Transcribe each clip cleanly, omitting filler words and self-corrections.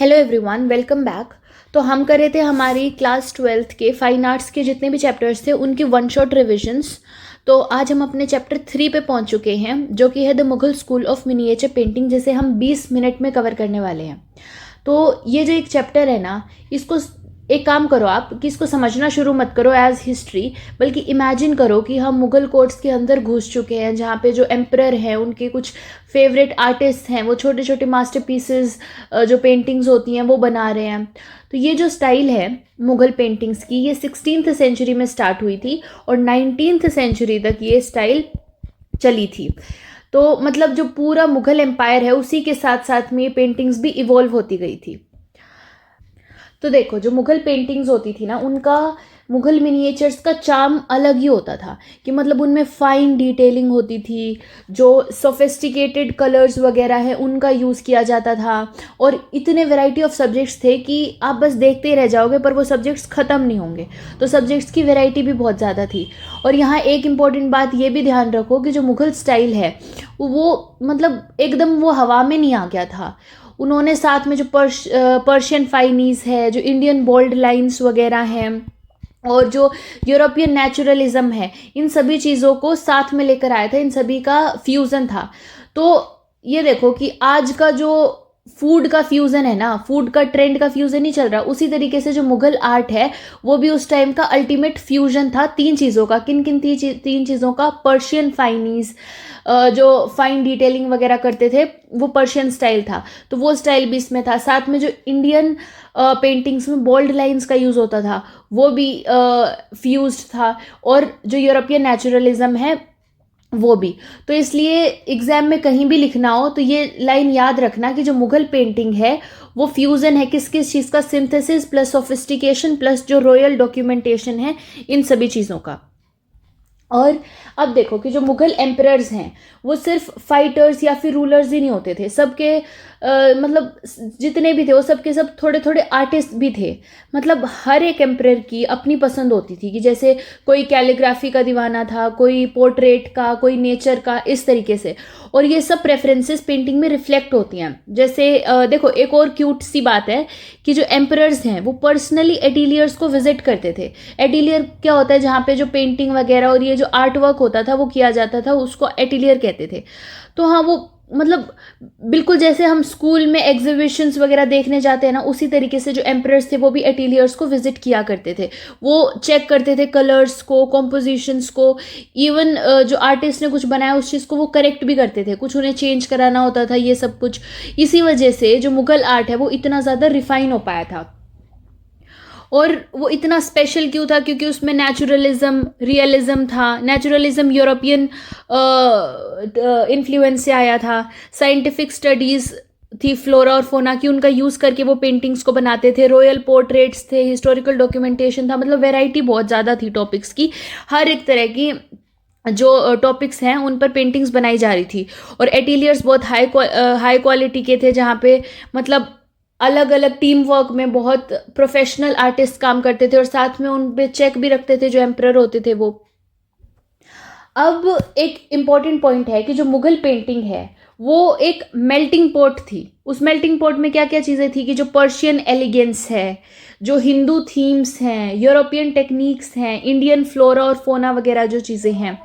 Hello everyone, welcome back. तो हम कर रहे थे हमारी क्लास 12th के फाइन आर्ट्स के जितने भी चैप्टर्स थे उनकी वन शॉट रिविजन्स। तो आज हम अपने चैप्टर 3 पे पहुंच चुके हैं, जो कि है the Mughal school of miniature painting, जिसे हम 20 मिनट में कवर करने वाले हैं। तो ये जो एक चैप्टर है ना, इसको एक काम करो आप कि इसको समझना शुरू मत करो एज हिस्ट्री, बल्कि इमेजिन करो कि हम मुगल कोर्ट्स के अंदर घुस चुके हैं, जहाँ पे जो एम्परर हैं उनके कुछ फेवरेट आर्टिस्ट हैं, वो छोटे छोटे मास्टर पीसेस जो पेंटिंग्स होती हैं वो बना रहे हैं। तो ये जो स्टाइल है मुगल पेंटिंग्स की, ये 16th सेंचुरी में स्टार्ट हुई थी और 19th सेंचुरी तक ये स्टाइल चली थी। तो मतलब जो पूरा मुगल एम्पायर है उसी के साथ साथ में ये पेंटिंग्स भी इवॉल्व होती गई थी। तो देखो, जो मुगल पेंटिंग्स होती थी ना, उनका मुगल मिनिएचर्स का चार्म अलग ही होता था कि मतलब उनमें फाइन डिटेलिंग होती थी, जो सोफिस्टिकेटेड कलर्स वगैरह है उनका यूज़ किया जाता था, और इतने वैरायटी ऑफ सब्जेक्ट्स थे कि आप बस देखते ही रह जाओगे, पर वो सब्जेक्ट्स ख़त्म नहीं होंगे। तो सब्जेक्ट्स की वैरायटी भी बहुत ज़्यादा थी। और यहाँ एक इम्पॉर्टेंट बात ये भी ध्यान रखो कि जो मुगल स्टाइल है वो मतलब एकदम वो हवा में नहीं आ गया था। उन्होंने साथ में जो पर्शियन फाइनीज है, जो इंडियन बोल्ड लाइंस वगैरह हैं, और जो यूरोपियन नेचुरलिज्म है, इन सभी चीज़ों को साथ में लेकर आया था, इन सभी का फ्यूज़न था। तो ये देखो कि आज का जो फूड का फ्यूज़न है ना, फूड का ट्रेंड का फ्यूज़न ही चल रहा, उसी तरीके से जो मुगल आर्ट है वो भी उस टाइम का अल्टीमेट फ्यूजन था तीन चीज़ों का। किन किन तीन चीज़ों का? पर्शियन फाइनीज, जो फाइन डिटेलिंग वगैरह करते थे वो पर्शियन स्टाइल था, तो वो स्टाइल भी इसमें था। साथ में जो इंडियन पेंटिंग्स में बोल्ड लाइंस का यूज़ होता था वो भी फ्यूज्ड था, और जो यूरोपियन नेचुरलिज्म है वो भी। तो इसलिए एग्जाम में कहीं भी लिखना हो तो ये लाइन याद रखना कि जो मुगल पेंटिंग है वो फ्यूजन है किस किस चीज़ का? सिंथेसिस प्लस सोफिस्टिकेशन प्लस जो रॉयल डॉक्यूमेंटेशन है, इन सभी चीज़ों का। और अब देखो कि जो मुगल एम्परर्स हैं वो सिर्फ फाइटर्स या फिर रूलर्स ही नहीं होते थे, सबके मतलब जितने भी थे वो सबके सब थोड़े थोड़े आर्टिस्ट भी थे। मतलब हर एक एम्परर की अपनी पसंद होती थी कि जैसे कोई कैलीग्राफी का दीवाना था, कोई पोर्ट्रेट का, कोई नेचर का, इस तरीके से। और ये सब प्रेफरेंसेस पेंटिंग में रिफ्लेक्ट होती हैं। जैसे देखो, एक और क्यूट सी बात है कि जो एम्परर्स हैं वो पर्सनली एटिलियर्स को विजिट करते थे। एटिलियर क्या होता है? जहाँ पे जो पेंटिंग वगैरह और ये जो आर्ट वर्क होता था वो किया जाता था, उसको एटिलियर कहते थे। तो हाँ, वो मतलब बिल्कुल जैसे हम स्कूल में एग्जीबिशंस वगैरह देखने जाते हैं ना, उसी तरीके से जो एम्परर्स थे वो भी एटिलियर्स को विजिट किया करते थे। वो चेक करते थे कलर्स को, कॉम्पोजिशंस को, इवन जो आर्टिस्ट ने कुछ बनाया उस चीज़ को वो करेक्ट भी करते थे, कुछ उन्हें चेंज कराना होता था, ये सब कुछ। इसी वजह से जो मुगल आर्ट है वो इतना ज़्यादा रिफाइन हो पाया था। और वो इतना स्पेशल क्यों था? क्योंकि उसमें नेचुरलिज्म, रियलिज्म था। नेचुरलिज्म यूरोपियन इन्फ्लुएंस से आया था। साइंटिफिक स्टडीज़ थी, फ्लोरा और फोना की, उनका यूज़ करके वो पेंटिंग्स को बनाते थे। रॉयल पोर्ट्रेट्स थे, हिस्टोरिकल डॉक्यूमेंटेशन था। मतलब वैरायटी बहुत ज़्यादा थी टॉपिक्स की। हर एक तरह की जो टॉपिक्स हैं उन पर पेंटिंग्स बनाई जा रही थी। और एटिलियर्स बहुत हाई क्वालिटी के थे, जहाँ पे मतलब अलग अलग टीम वर्क में बहुत प्रोफेशनल आर्टिस्ट काम करते थे, और साथ में उन पे चेक भी रखते थे जो एम्परर होते थे वो। अब एक इम्पॉर्टेंट पॉइंट है कि जो मुगल पेंटिंग है वो एक मेल्टिंग पॉट थी। उस मेल्टिंग पॉट में क्या क्या चीज़ें थी कि जो पर्शियन एलिगेंस है, जो हिंदू थीम्स हैं, यूरोपियन टेक्निक्स हैं, इंडियन फ्लोरा और फोना वगैरह जो चीज़ें हैं,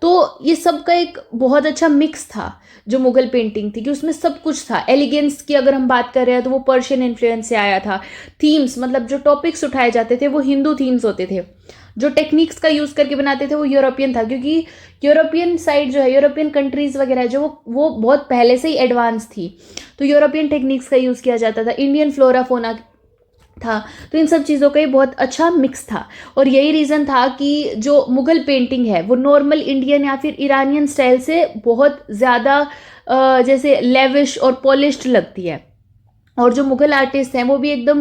तो ये सब का एक बहुत अच्छा मिक्स था जो मुगल पेंटिंग थी, कि उसमें सब कुछ था। एलिगेंस की अगर हम बात कर रहे हैं तो वो पर्शियन इन्फ्लुएंस से आया था। थीम्स मतलब जो टॉपिक्स उठाए जाते थे वो हिंदू थीम्स होते थे। जो टेक्निक्स का यूज़ करके बनाते थे वो यूरोपियन था, क्योंकि यूरोपियन साइड जो है, यूरोपियन कंट्रीज़ वगैरह जो वो बहुत पहले से ही एडवांस थी, तो यूरोपियन टेक्निक्स का यूज़ किया जाता था। इंडियन फ्लोरा फोना था। तो इन सब चीज़ों का ही बहुत अच्छा मिक्स था। और यही रीज़न था कि जो मुगल पेंटिंग है वो नॉर्मल इंडियन या फिर ईरानियन स्टाइल से बहुत ज़्यादा जैसे लेविश और पॉलिश्ड लगती है। और जो मुगल आर्टिस्ट हैं वो भी एकदम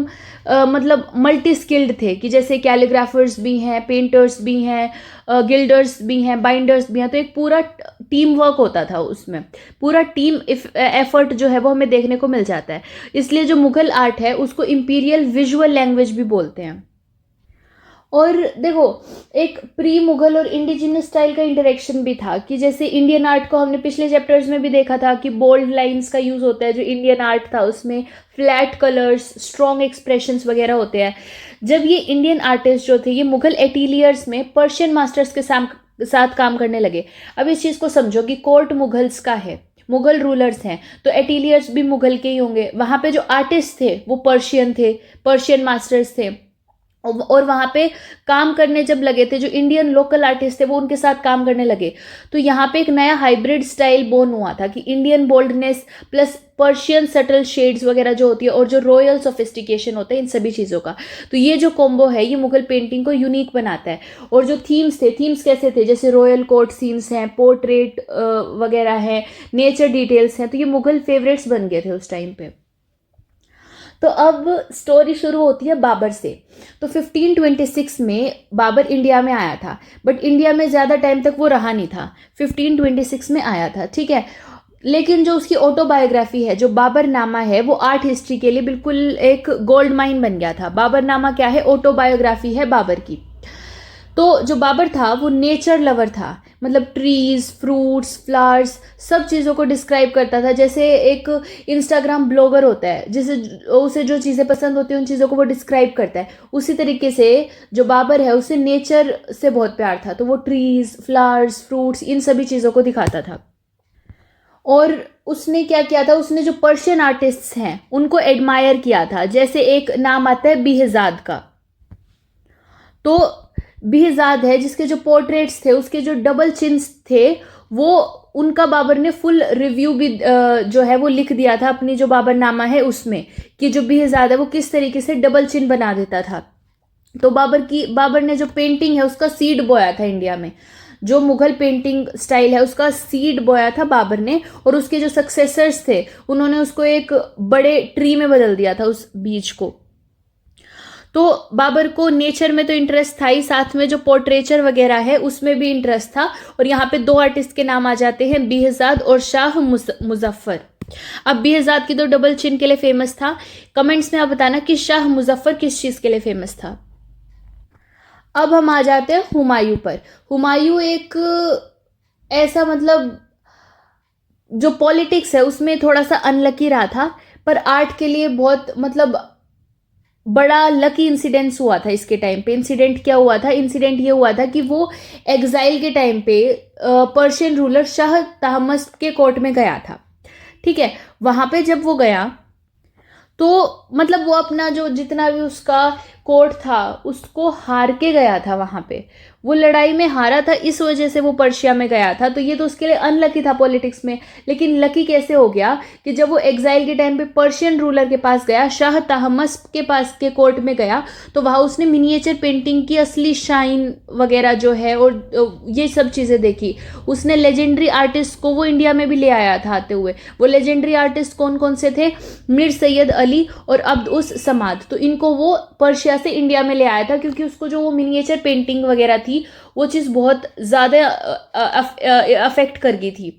मतलब मल्टी स्किल्ड थे, कि जैसे कैलीग्राफर्स भी हैं, पेंटर्स भी हैं, गिल्डर्स भी हैं, बाइंडर्स भी हैं। तो एक पूरा टीम वर्क होता था उसमें, पूरा टीम एफर्ट जो है वो हमें देखने को मिल जाता है। इसलिए जो मुगल आर्ट है उसको इंपीरियल विजुअल लैंग्वेज भी बोलते हैं। और देखो, एक प्री मुगल और इंडिजिनस स्टाइल का इंटरेक्शन भी था, कि जैसे इंडियन आर्ट को हमने पिछले चैप्टर्स में भी देखा था कि बोल्ड लाइंस का यूज़ होता है, जो इंडियन आर्ट था उसमें फ्लैट कलर्स, स्ट्रॉन्ग एक्सप्रेशंस वगैरह होते हैं। जब ये इंडियन आर्टिस्ट जो थे ये मुगल एटीलियर्स में पर्शियन मास्टर्स के साथ काम करने लगे। अब इस चीज़ को समझो कि कोर्ट मुगल्स का है, मुगल रूलर्स हैं, तो एटीलियर्स भी मुगल के ही होंगे। वहाँ पे जो आर्टिस्ट थे वो पर्शियन थे, पर्शियन मास्टर्स थे, और वहाँ पे काम करने जब लगे थे जो इंडियन लोकल आर्टिस्ट थे वो उनके साथ काम करने लगे। तो यहाँ पे एक नया हाइब्रिड स्टाइल बोर्न हुआ था कि Indian boldness plus Persian subtle shades वगैरह जो होती है और जो रॉयल सोफिस्टिकेशन होता है, इन सभी चीज़ों का। तो ये जो कॉम्बो है ये मुगल पेंटिंग को यूनिक बनाता है। और जो थीम्स थे, थीम्स कैसे थे, जैसे रॉयल कोर्ट सीन्स हैं, पोर्ट्रेट वगैरह हैं, नेचर डिटेल्स हैं, तो ये मुगल फेवरेट्स बन गए थे उस टाइम पे। तो अब स्टोरी शुरू होती है बाबर से। तो 1526 में बाबर इंडिया में आया था, बट इंडिया में ज़्यादा टाइम तक वो रहा नहीं था, 1526 में आया था, ठीक है। लेकिन जो उसकी ऑटोबायोग्राफी है, जो बाबरनामा है, वो आर्ट हिस्ट्री के लिए बिल्कुल एक गोल्ड माइन बन गया था। बाबरनामा क्या है? ऑटोबायोग्राफी है बाबर की। तो जो बाबर था वो नेचर लवर था, मतलब ट्रीज, फ्रूट्स, फ्लावर्स, सब चीज़ों को डिस्क्राइब करता था। जैसे एक इंस्टाग्राम ब्लॉगर होता है, जिसे उसे जो चीज़ें पसंद होती हैं उन चीज़ों को वो डिस्क्राइब करता है, उसी तरीके से जो बाबर है उसे नेचर से बहुत प्यार था, तो वो ट्रीज, फ्लावर्स, फ्रूट्स, इन सभी चीज़ों को दिखाता था। और उसने क्या किया था, उसने जो पर्शियन आर्टिस्ट्स हैं उनको एडमायर किया था। जैसे एक नाम आता है बेहजाद का, तो बेहजाद है जिसके जो पोर्ट्रेट्स थे, उसके जो डबल चिन्स थे, वो उनका बाबर ने फुल रिव्यू भी जो है वो लिख दिया था अपनी जो बाबरनामा है उसमें, कि जो बेहजाद है वो किस तरीके से डबल चिन्ह बना देता था। तो बाबर ने जो पेंटिंग है उसका सीड बोया था इंडिया में। जो मुगल पेंटिंग स्टाइल है उसका सीड बोया था बाबर ने, और उसके जो सक्सेसर्स थे उन्होंने उसको एक बड़े ट्री में बदल दिया था, उस बीज को। तो बाबर को नेचर में तो इंटरेस्ट था ही, साथ में जो पोर्ट्रेचर वगैरह है उसमें भी इंटरेस्ट था। और यहाँ पे दो आर्टिस्ट के नाम आ जाते हैं, बेहजाद और शाह मुजफ्फर। अब बेहजाद की तो डबल चिन के लिए फेमस था। कमेंट्स में आप बताना कि शाह मुजफ्फर किस चीज के लिए फेमस था। अब हम आ जाते हैं हुमायूं पर। हुमायूं एक ऐसा, मतलब जो पॉलिटिक्स है उसमें थोड़ा सा अनलकी रहा था, पर आर्ट के लिए बहुत, मतलब बड़ा लकी इंसिडेंस हुआ था इसके टाइम पे। इंसिडेंट क्या हुआ था? इंसिडेंट ये हुआ था कि वो एग्जाइल के टाइम पे पर्शियन रूलर शाह तहमस के कोर्ट में गया था, ठीक है। वहां पे जब वो गया तो मतलब वो अपना जो जितना भी उसका कोर्ट था उसको हार के गया था। वहां पे वो लड़ाई में हारा था, इस वजह से वो पर्शिया में गया था। तो ये तो उसके लिए अनलकी था पॉलिटिक्स में। लेकिन लकी कैसे हो गया कि जब वो एग्जाइल के टाइम पे पर्शियन रूलर के पास गया, शाह तहमस के पास के कोर्ट में गया, तो वहां उसने मिनिएचर पेंटिंग की असली शाइन वगैरह जो है और ये सब चीज़ें देखी। उसने लेजेंडरी आर्टिस्ट को वो इंडिया में भी ले आया था आते हुए। वो लेजेंडरी आर्टिस्ट कौन कौन से थे? मीर सैयद अली और अब्द उस समाद। तो इनको वो पर्शिया से इंडिया में ले आया था, क्योंकि उसको जो वो मिनिएचर पेंटिंग वगैरह थी वो चीज़ बहुत ज़्यादा अफेक्ट कर गई थी।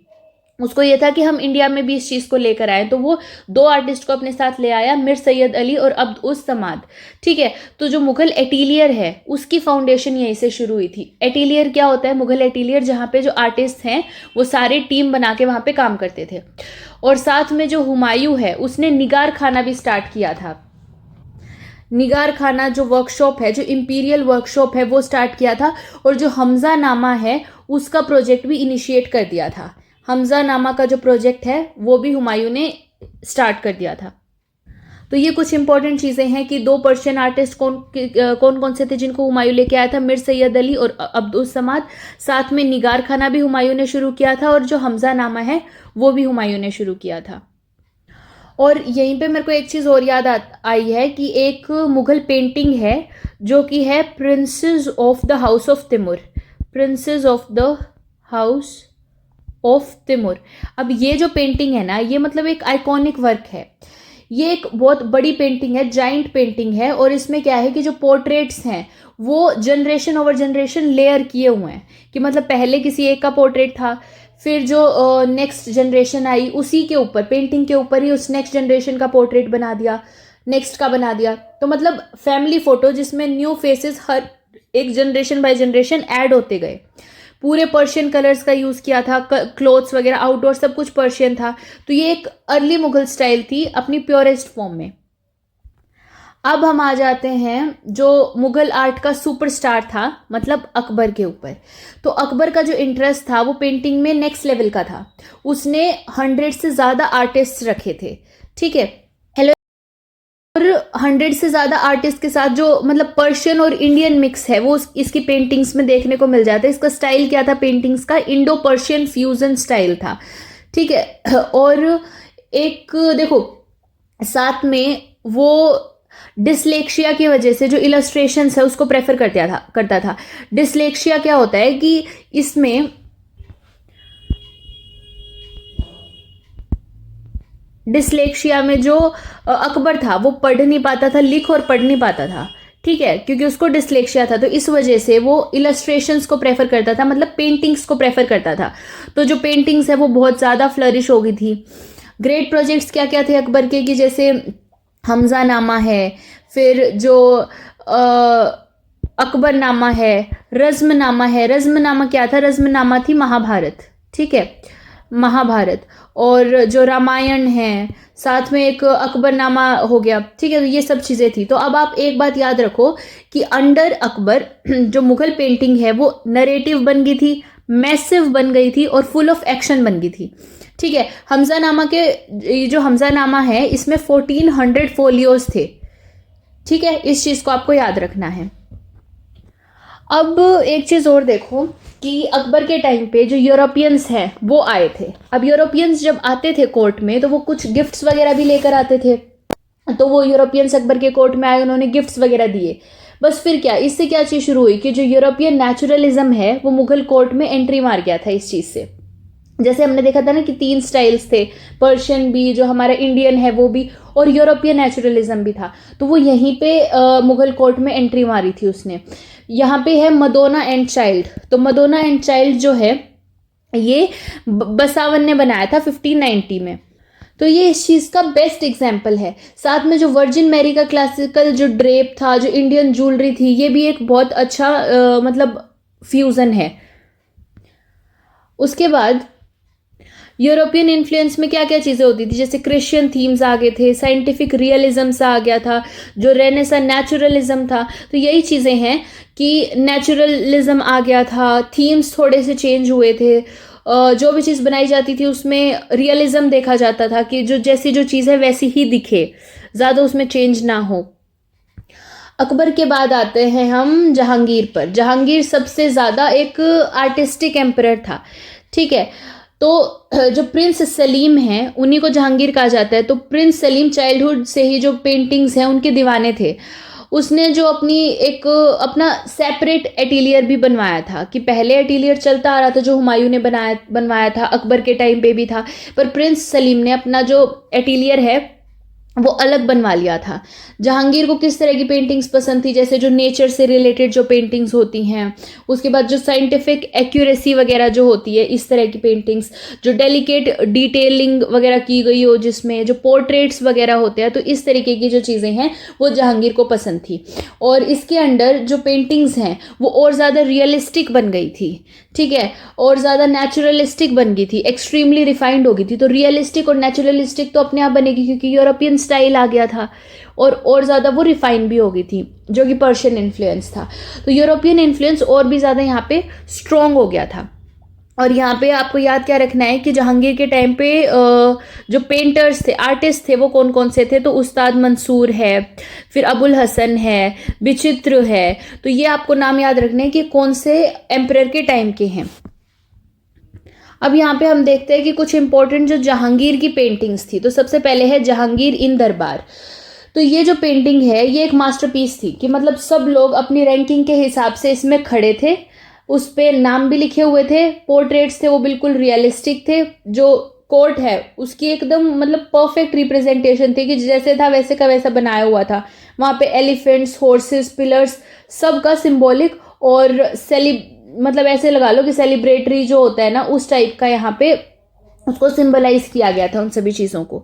उसको ये था कि हम इंडिया में भी इस चीज़ को लेकर आए। तो वो दो आर्टिस्ट को अपने साथ ले आया, मीर सैयद अली और अब्द उस समाद, ठीक है। तो जो मुगल एटीलियर है उसकी फाउंडेशन यहीं से शुरू हुई थी। एटीलियर क्या होता है? मुगल एटीलियर, जहाँ पे जो आर्टिस्ट हैं वो सारे टीम बना के वहाँ पे काम करते थे। और साथ में जो हुमायूं है उसने निगार खाना भी स्टार्ट किया था। निगार खाना जो वर्कशॉप है, जो इंपीरियल वर्कशॉप है, वो स्टार्ट किया था। और जो हमजा नामा है उसका प्रोजेक्ट भी इनिशिएट कर दिया था। हमजा नामा का जो प्रोजेक्ट है वो भी हुमायूं ने स्टार्ट कर दिया था। तो ये कुछ इंपॉर्टेंट चीज़ें हैं कि दो पर्शियन आर्टिस्ट कौन कौन से थे जिनको हुमायूं लेके आया था, मीर सैयद अली और अब्द उस समाद। साथ में निगार खाना भी हुमायूं ने शुरू किया था, और जो हमजा नामा है वो भी हुमायूं ने शुरू किया था। और यहीं पे मेरे को एक चीज़ और याद आई है कि एक मुगल पेंटिंग है जो कि है princess of the house of Timur. Princess of the house of Timur. अब ये जो पेंटिंग है ना, ये मतलब एक आइकॉनिक वर्क है। ये एक बहुत बड़ी पेंटिंग है, जाइंट पेंटिंग है। और इसमें क्या है कि जो पोर्ट्रेट्स हैं वो जनरेशन ओवर जनरेशन लेयर किए हुए हैं, कि मतलब पहले किसी एक का पोर्ट्रेट था, फिर जो नेक्स्ट जनरेशन आई उसी के ऊपर, पेंटिंग के ऊपर ही उस नेक्स्ट जनरेशन का पोर्ट्रेट बना दिया, नेक्स्ट का बना दिया। तो मतलब फैमिली फोटो जिसमें न्यू फेसेस हर एक जनरेशन बाय जनरेशन ऐड होते गए। पूरे पर्शियन कलर्स का यूज़ किया था, क्लोथ्स वगैरह आउटडोर सब कुछ पर्शियन था। तो ये एक अर्ली मुगल स्टाइल थी अपनी प्योरेस्ट फॉर्म में। अब हम आ जाते हैं जो मुगल आर्ट का सुपरस्टार था, मतलब अकबर के ऊपर। तो अकबर का जो इंटरेस्ट था वो पेंटिंग में नेक्स्ट लेवल का था। उसने 100 से ज़्यादा आर्टिस्ट रखे थे, ठीक है। हेलो। और 100 से ज़्यादा आर्टिस्ट के साथ जो मतलब पर्शियन और इंडियन मिक्स है वो इसकी पेंटिंग्स में देखने को मिल जाता है। इसका स्टाइल क्या था पेंटिंग्स का? इंडो पर्शियन फ्यूजन स्टाइल था, ठीक है। और एक देखो साथ में वो डिसलेक्सिया की वजह से जो इलस्ट्रेशंस है उसको प्रेफर करता था। डिसलेक्सिया क्या होता है कि इसमें डिसलेक्सिया में जो अकबर था वो पढ़ नहीं पाता था, लिख और पढ़ नहीं पाता था, ठीक है, क्योंकि उसको डिसलेक्सिया था। तो इस वजह से वो इलस्ट्रेशंस को प्रेफर करता था, मतलब पेंटिंग्स को प्रेफर करता था। तो जो पेंटिंग्स है वो बहुत ज़्यादा फ्लरिश हो गई थी। ग्रेट प्रोजेक्ट्स क्या क्या थे अकबर के, कि जैसे हमजा नामा है, फिर जो अकबर नामा है, रज़्म नामा है। रज़्म नामा क्या था? रज़्म नामा थी महाभारत, ठीक है, महाभारत। और जो रामायण है, साथ में एक अकबरनामा हो गया, ठीक है। तो ये सब चीज़ें थी। तो अब आप एक बात याद रखो कि अंडर अकबर जो मुगल पेंटिंग है वो नरेटिव बन गई थी, मैसिव बन गई थी और फुल ऑफ एक्शन बन गई थी, ठीक है। हमजा नामा के जो हमजा नामा है इसमें 1400 फोलियोज थे, ठीक है। इस चीज़ को आपको याद रखना है। अब एक चीज़ और देखो कि अकबर के टाइम पे जो यूरोपियंस हैं वो आए थे। अब यूरोपियंस जब आते थे कोर्ट में तो वो कुछ गिफ्ट्स वगैरह भी लेकर आते थे। तो वो यूरोपियंस अकबर के कोर्ट में आए, उन्होंने गिफ्ट्स वगैरह दिए। बस फिर क्या, इससे क्या चीज़ शुरू हुई कि जो यूरोपियन नेचुरलिज्म है वो मुगल कोर्ट में एंट्री मार गया था इस चीज़ से। जैसे हमने देखा था ना कि 3 स्टाइल्स थे, पर्शियन भी, जो हमारा इंडियन है वो भी, और यूरोपियन नेचुरलिज्म भी था। तो वो यहीं पे मुगल कोर्ट में एंट्री मारी थी उसने। यहाँ पे है मदोना एंड चाइल्ड। तो मदोना एंड चाइल्ड जो है ये बसावन ने बनाया था 1590 में। तो ये इस चीज़ का बेस्ट एग्जाम्पल है। साथ में जो वर्जिन मैरी का क्लासिकल जो ड्रेप था, जो इंडियन ज्वेलरी थी, ये भी एक बहुत अच्छा मतलब फ्यूज़न है। उसके बाद यूरोपियन इन्फ्लुएंस में क्या क्या चीज़ें होती थी, जैसे क्रिश्चियन थीम्स आ गए थे, साइंटिफिक रियलिज्म सा आ गया था, जो रेनेसा नेचुरलिज्म था। तो यही चीज़ें हैं कि नेचुरलिज्म आ गया था, थीम्स थोड़े से चेंज हुए थे, जो भी चीज़ बनाई जाती थी उसमें रियलिज्म देखा जाता था कि जो जैसी जो चीज़ है वैसी ही दिखे, ज़्यादा उसमें चेंज ना हो। अकबर के बाद आते हैं हम जहांगीर पर। जहांगीर सबसे ज़्यादा एक आर्टिस्टिक एम्परर था, ठीक है। तो जो प्रिंस सलीम हैं उन्हीं को जहांगीर कहा जाता है। तो प्रिंस सलीम चाइल्डहुड से ही जो पेंटिंग्स हैं उनके दीवाने थे। उसने जो अपना सेपरेट एटीलियर भी बनवाया था, कि पहले एटीलियर चलता आ रहा था जो हुमायूं ने बनवाया था, अकबर के टाइम पे भी था, पर प्रिंस सलीम ने अपना जो एटीलियर है वो अलग बनवा लिया था। जहांगीर को किस तरह की पेंटिंग्स पसंद थी, जैसे जो नेचर से रिलेटेड जो पेंटिंग्स होती हैं, उसके बाद जो साइंटिफिक एक्यूरेसी वगैरह जो होती है, इस तरह की पेंटिंग्स, जो डेलिकेट डिटेलिंग वगैरह की गई हो, जिसमें जो पोर्ट्रेट्स वगैरह होते हैं, तो इस तरीके की जो चीज़ें हैं वो जहांगीर को पसंद थी। और इसके अंडर जो पेंटिंग्स हैं वो और ज़्यादा रियलिस्टिक बन गई थी, ठीक है, और ज़्यादा नेचुरलिस्टिक बन गई थी, एक्सट्रीमली रिफाइंड हो गई थी। तो रियलिस्टिक और नेचुरलिस्टिक तो अपने आप बनेगी क्योंकि यूरोपियन स्टाइल आ गया था, और ज़्यादा वो रिफाइन भी हो गई थी, जो कि पर्शियन इन्फ्लुएंस था। तो यूरोपियन इन्फ्लुएंस और भी ज़्यादा यहाँ पे स्ट्रॉन्ग हो गया था। और यहाँ पे आपको याद क्या रखना है कि जहांगीर के टाइम पे जो पेंटर्स थे, आर्टिस्ट थे, वो कौन कौन से थे? तो उस्ताद मंसूर है, फिर अबुल हसन है, विचित्र है। तो ये आपको नाम याद रखने हैं कि कौन से एम्परर के टाइम के हैं। अब यहाँ पे हम देखते हैं कि कुछ इंपॉर्टेंट जो जहांगीर की पेंटिंग्स थी। तो सबसे पहले है जहांगीर इन दरबार। तो ये जो पेंटिंग है ये एक मास्टरपीस थी, कि मतलब सब लोग अपनी रैंकिंग के हिसाब से इसमें खड़े थे, उस पे नाम भी लिखे हुए थे, पोर्ट्रेट्स थे वो बिल्कुल रियलिस्टिक थे, जो कोर्ट है उसकी एकदम मतलब परफेक्ट रिप्रेजेंटेशन थी, कि जैसे था वैसे का वैसा बनाया हुआ था। वहाँ पे एलिफेंट्स, हॉर्सेस, पिलर्स, सब का सिंबॉलिक और मतलब ऐसे लगा लो कि सेलिब्रेटरी जो होता है ना, उस टाइप का यहाँ पे उसको सिंबलाइज किया गया था उन सभी चीज़ों को।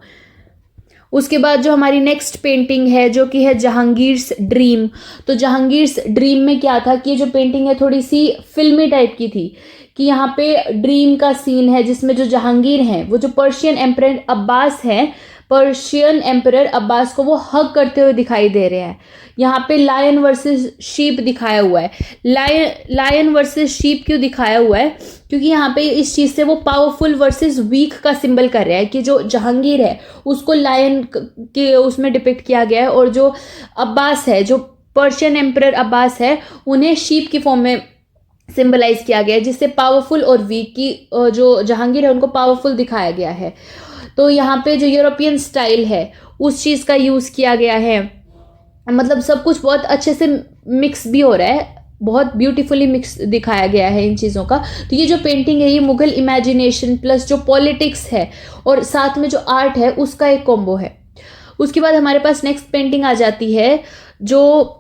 उसके बाद जो हमारी नेक्स्ट पेंटिंग है जो कि है जहांगीर्स ड्रीम। तो जहांगीर्स ड्रीम में क्या था कि ये जो पेंटिंग है थोड़ी सी फिल्मी टाइप की थी, कि यहाँ पे ड्रीम का सीन है जिसमें जो जहांगीर हैं वो जो पर्शियन एम्परर अब्बास हैं, पर्शियन एम्परर अब्बास को वो हग करते हुए दिखाई दे रहे हैं। यहाँ पे लायन वर्सेस शीप दिखाया हुआ है। लायन वर्सेस शीप क्यों दिखाया हुआ है? क्योंकि यहाँ पे इस चीज़ से वो पावरफुल वर्सेस वीक का सिंबल कर रहा है कि जो जहांगीर है उसको लायन के उसमें डिपिक्ट किया गया है, और जो अब्बास है, जो पर्शियन एम्परर अब्बास है, उन्हें शीप की फॉर्म में सिंबलाइज किया गया है, जिससे पावरफुल और वीक की जो जहांगीर है उनको पावरफुल दिखाया गया है। तो यहाँ पे जो यूरोपियन स्टाइल है उस चीज़ का यूज़ किया गया है। मतलब सब कुछ बहुत अच्छे से मिक्स भी हो रहा है, बहुत ब्यूटीफुली मिक्स दिखाया गया है इन चीज़ों का। तो ये जो पेंटिंग है ये मुगल इमेजिनेशन प्लस जो पॉलिटिक्स है और साथ में जो आर्ट है उसका एक कॉम्बो है। उसके बाद हमारे पास नेक्स्ट पेंटिंग आ जाती है जो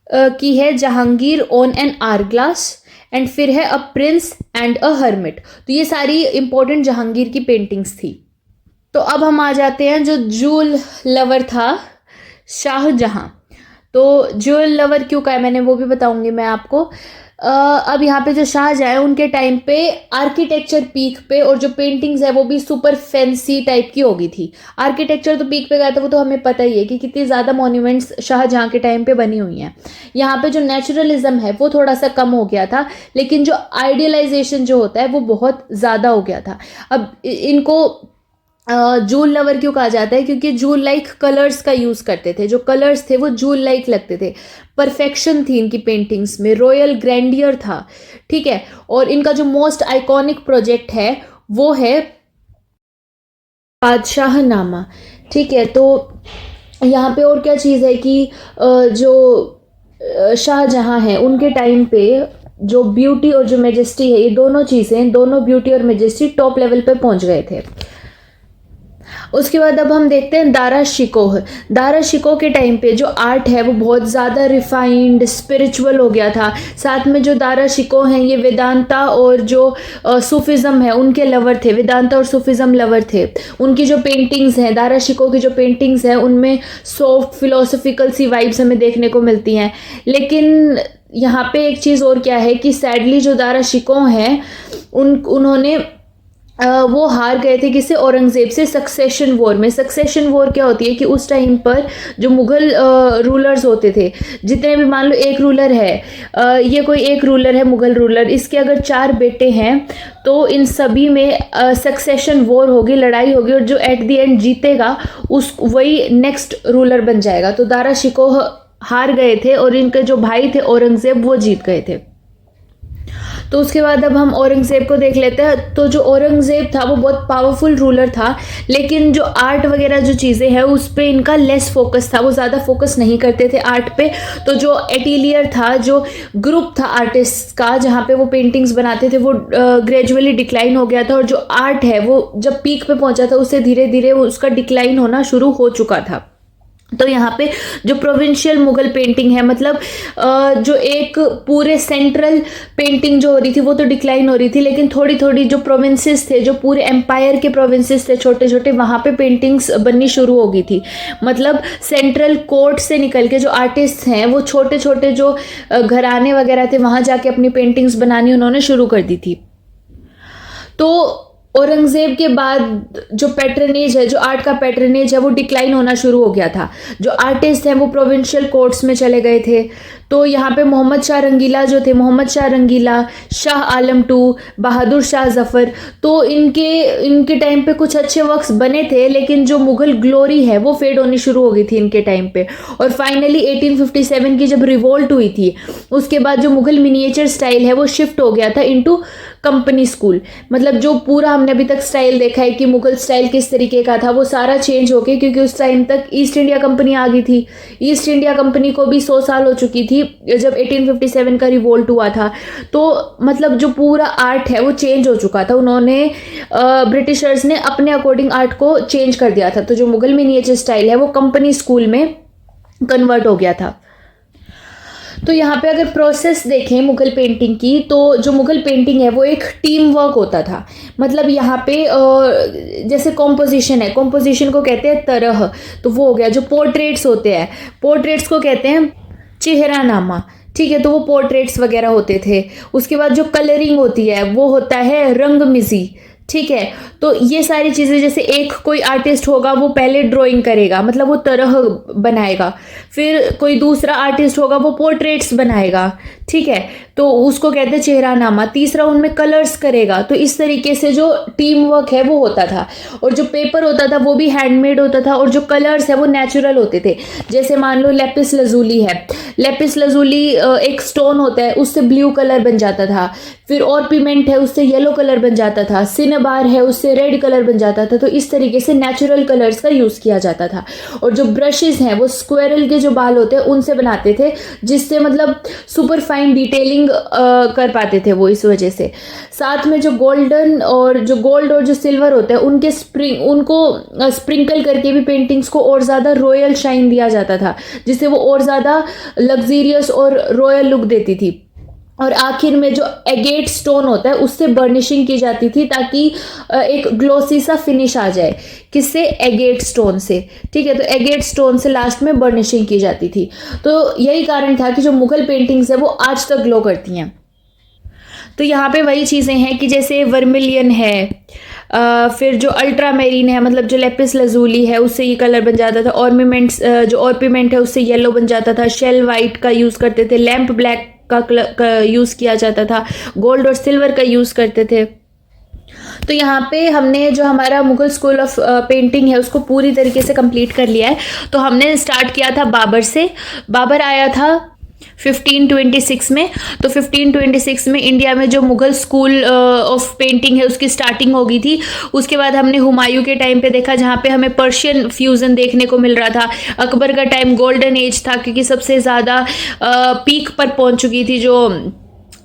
की है Jahangir on an hourglass, and फिर है a prince and a hermit. तो ये सारी इंपॉर्टेंट जहांगीर की पेंटिंग्स थी। तो अब हम आ जाते हैं जो जूल लवर था शाहजहां। तो ज्वेल लवर क्यों का है मैंने वो भी बताऊंगी मैं आपको। अब यहाँ पे जो शाहजहां है उनके टाइम पे आर्किटेक्चर पीक पे, और जो पेंटिंग्स है वो भी सुपर फैंसी टाइप की हो गई थी। आर्किटेक्चर तो पीक पे गया था, वो तो हमें पता ही है कि कितनी ज़्यादा मॉन्यूमेंट्स शाहजहां के टाइम पे बनी हुई हैं। यहाँ पे जो नेचुरलिज्म है वो थोड़ा सा कम हो गया था, लेकिन जो आइडियलाइजेशन जो होता है वो बहुत ज़्यादा हो गया था। अब इनको जूल लवर क्यों कहा जाता है? क्योंकि जूल लाइक कलर्स का यूज़ करते थे, जो कलर्स थे वो जूल लाइक लगते थे, परफेक्शन थी इनकी पेंटिंग्स में, रॉयल ग्रैंडियर था, ठीक है। और इनका जो मोस्ट आइकॉनिक प्रोजेक्ट है वो है बादशाहनामा, ठीक है। तो यहाँ पे और क्या चीज़ है कि जो शाहजहां है उनके टाइम पे जो ब्यूटी और जो मेजेस्टी है, ये दोनों चीज़ें, दोनों ब्यूटी और मेजेस्टी टॉप लेवल पे पहुंच गए थे। उसके बाद अब हम देखते हैं दारा शिकोह। दारा शिकोह के टाइम पे जो आर्ट है वो बहुत ज़्यादा रिफाइंड स्पिरिचुअल हो गया था। साथ में जो दारा शिकोह हैं ये वेदांता और जो सूफिज़म है उनके लवर थे, वेदांता और सूफिज़म लवर थे। उनकी जो पेंटिंग्स हैं, दारा शिकोह की जो पेंटिंग्स हैं उनमें सॉफ्ट फिलोसफिकल सी वाइब्स हमें देखने को मिलती हैं। लेकिन यहाँ पे एक चीज़ और क्या है कि सैडली जो दारा शिकोह हैं उन्होंने वो हार गए थे किससे? औरंगज़ेब से सक्सेशन वॉर में। सक्सेशन वॉर क्या होती है कि उस टाइम पर जो मुग़ल रूलर्स होते थे, जितने भी, मान लो एक रूलर है, ये कोई एक रूलर है मुग़ल रूलर, इसके अगर 4 बेटे हैं तो इन सभी में सक्सेशन वॉर होगी, लड़ाई होगी, और जो एट द एंड जीतेगा उस वही नेक्स्ट रूलर बन जाएगा। तो दारा शिकोह हार गए थे और इनके जो भाई थे औरंगज़ेब वो जीत गए थे। तो उसके बाद अब हम औरंगज़ेब को देख लेते हैं। तो जो औरंगज़ेब था वो बहुत पावरफुल रूलर था, लेकिन जो आर्ट वगैरह जो चीज़ें हैं उस पर इनका लेस फोकस था, वो ज़्यादा फोकस नहीं करते थे आर्ट पे। तो जो एटेलियर था, जो ग्रुप था आर्टिस्ट का जहाँ पे वो पेंटिंग्स बनाते थे, वो ग्रेजुअली डिक्लाइन हो गया था, और जो आर्ट है वो जब पीक पे पहुँचा था उससे धीरे धीरे उसका डिक्लाइन होना शुरू हो चुका था। तो यहाँ पे जो प्रोविंशियल मुगल पेंटिंग है, मतलब जो एक पूरे सेंट्रल पेंटिंग जो हो रही थी वो तो डिक्लाइन हो रही थी, लेकिन थोड़ी थोड़ी जो प्रोविंसेस थे, जो पूरे एम्पायर के प्रोविंसेस थे छोटे छोटे, वहाँ पे पेंटिंग्स बननी शुरू हो गई थी। मतलब सेंट्रल कोर्ट से निकल के जो आर्टिस्ट हैं वो छोटे छोटे जो घराने वगैरह थे वहाँ जाके अपनी पेंटिंग्स बनानी उन्होंने शुरू कर दी थी। तो औरंगज़ेब के बाद जो पैट्रनेज है, जो आर्ट का पैट्रनेज है वो डिक्लाइन होना शुरू हो गया था। जो आर्टिस्ट हैं वो प्रोविंशियल कोर्ट्स में चले गए थे। तो यहाँ पे मोहम्मद शाह रंगीला जो थे, मोहम्मद शाह रंगीला, शाह आलम II, बहादुर शाह जफ़र, तो इनके टाइम पे कुछ अच्छे वर्क्स बने थे, लेकिन जो मुग़ल ग्लोरी है वो फेड होनी शुरू हो गई थी इनके टाइम पे। और फाइनली 1857 की जब रिवोल्ट हुई थी उसके बाद जो मुग़ल मिनिएचर स्टाइल है वो शिफ्ट हो गया था इनटू कंपनी स्कूल। मतलब जो पूरा हमने अभी तक स्टाइल देखा है कि मुग़ल स्टाइल किस तरीके का था वो सारा चेंज हो गया, क्योंकि उस टाइम तक ईस्ट इंडिया कंपनी आ गई थी। ईस्ट इंडिया कंपनी को भी 100 साल हो चुकी थी जब 1857 का रिवोल्ट हुआ था। तो मतलब जो पूरा आर्ट है वो चेंज हो चुका था, उन्होंने ब्रिटिशर्स ने अपने अकॉर्डिंग आर्ट को चेंज कर दिया था। तो जो मुग़ल मिनिएचर स्टाइल है वो कंपनी स्कूल में कन्वर्ट हो गया था। तो यहाँ पे अगर प्रोसेस देखें मुग़ल पेंटिंग की, तो जो मुग़ल पेंटिंग है वो एक टीम वर्क होता था। मतलब यहाँ पे जैसे कॉम्पोजिशन है, कॉम्पोजिशन को कहते हैं तरह, तो वो हो गया। जो पोर्ट्रेट्स होते हैं, पोर्ट्रेट्स को कहते हैं चेहरानामा, ठीक है, तो वो पोर्ट्रेट्स वगैरह होते थे। उसके बाद जो कलरिंग होती है वो होता है रंगमिजी, ठीक है। तो ये सारी चीज़ें, जैसे एक कोई आर्टिस्ट होगा वो पहले ड्राइंग करेगा, मतलब वो तरह बनाएगा, फिर कोई दूसरा आर्टिस्ट होगा वो पोर्ट्रेट्स बनाएगा, ठीक है, तो उसको कहते हैं चेहरानामा। तीसरा उनमें कलर्स करेगा। तो इस तरीके से जो टीम वर्क है वो होता था। और जो पेपर होता था वो भी हैंडमेड होता था, और जो कलर्स है वो नेचुरल होते थे। जैसे मान लो लेपिस लजूली है, लेपिस लजूली एक स्टोन होता है, उससे ब्लू कलर बन जाता था। फिर और पिमेंट है, उससे येलो कलर बन जाता था। सिनेबार है, उससे रेड कलर बन जाता था। तो इस तरीके से नेचुरल कलर्स का यूज़ किया जाता था। और जो ब्रशेस हैं वो स्क्वेरल के जो बाल होते हैं उनसे बनाते थे, जिससे मतलब सुपर फाइन डिटेलिंग कर पाते थे वो, इस वजह से। साथ में जो गोल्डन और जो गोल्ड और जो सिल्वर होते हैं उनको स्प्रिंकल करके भी पेंटिंग्स को और ज़्यादा रॉयल शाइन दिया जाता था, जिससे वो और ज़्यादा लग्जीरियस और रॉयल लुक देती थी। और आखिर में जो एगेट स्टोन होता है उससे बर्निशिंग की जाती थी, ताकि एक ग्लोसी सा फिनिश आ जाए। किससे? एगेट स्टोन से, ठीक है। तो एगेट स्टोन से लास्ट में बर्निशिंग की जाती थी। तो यही कारण था कि जो मुग़ल पेंटिंग्स है वो आज तक ग्लो करती हैं। तो यहाँ पे वही चीज़ें हैं कि जैसे वर्मिलियन है, फिर जो अल्ट्रा मेरीन है, मतलब जो लेपिस लजूली है उससे ये कलर बन जाता था। ऑर्नामेंट्स, जो ऑर्नामेंट है उससे येलो बन जाता था। शेल वाइट का यूज़ करते थे। लैम्प ब्लैक का यूज़ किया जाता था। गोल्ड और सिल्वर का यूज़ करते थे। तो यहाँ पे हमने जो हमारा मुग़ल स्कूल ऑफ पेंटिंग है उसको पूरी तरीके से कंप्लीट कर लिया है। तो हमने स्टार्ट किया था बाबर से। बाबर आया था 1526 में। तो 1526 में इंडिया में जो मुग़ल स्कूल ऑफ पेंटिंग है उसकी स्टार्टिंग हो गई थी। उसके बाद हमने हुमायूं के टाइम पे देखा, जहाँ पे हमें पर्शियन फ्यूज़न देखने को मिल रहा था। अकबर का टाइम गोल्डन एज था, क्योंकि सबसे ज़्यादा पीक पर पहुँच चुकी थी जो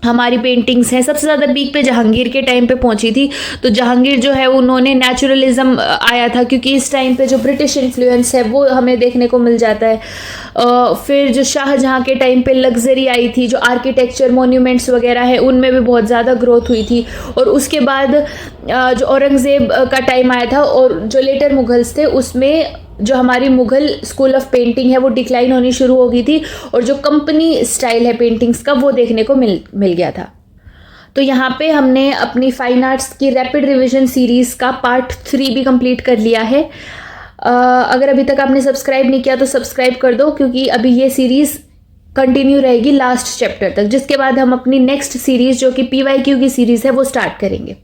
हमारी पेंटिंग्स हैं। सबसे ज़्यादा पीक पे जहांगीर के टाइम पे पहुंची थी। तो जहांगीर जो है उन्होंने नेचुरलिज्म आया था, क्योंकि इस टाइम पे जो ब्रिटिश इन्फ्लुएंस है वो हमें देखने को मिल जाता है। फिर जो शाहजहां के टाइम पे लग्जरी आई थी, जो आर्किटेक्चर मोन्यूमेंट्स वगैरह है उनमें भी बहुत ज़्यादा ग्रोथ हुई थी। और उसके बाद जो औरंगज़ेब का टाइम आया था, और जो लेटर मुगल्स थे उसमें जो हमारी मुग़ल स्कूल ऑफ पेंटिंग है वो डिक्लाइन होनी शुरू हो गई थी। और जो कंपनी स्टाइल है पेंटिंग्स का वो देखने को मिल गया था। तो यहाँ पे हमने अपनी फाइन आर्ट्स की रैपिड रिवीजन सीरीज़ का पार्ट 3 भी कंप्लीट कर लिया है। अगर अभी तक आपने सब्सक्राइब नहीं किया तो सब्सक्राइब कर दो, क्योंकि अभी ये सीरीज़ कंटिन्यू रहेगी लास्ट चैप्टर तक, जिसके बाद हम अपनी नेक्स्ट सीरीज़ जो कि PYQ की सीरीज़ है वो स्टार्ट करेंगे।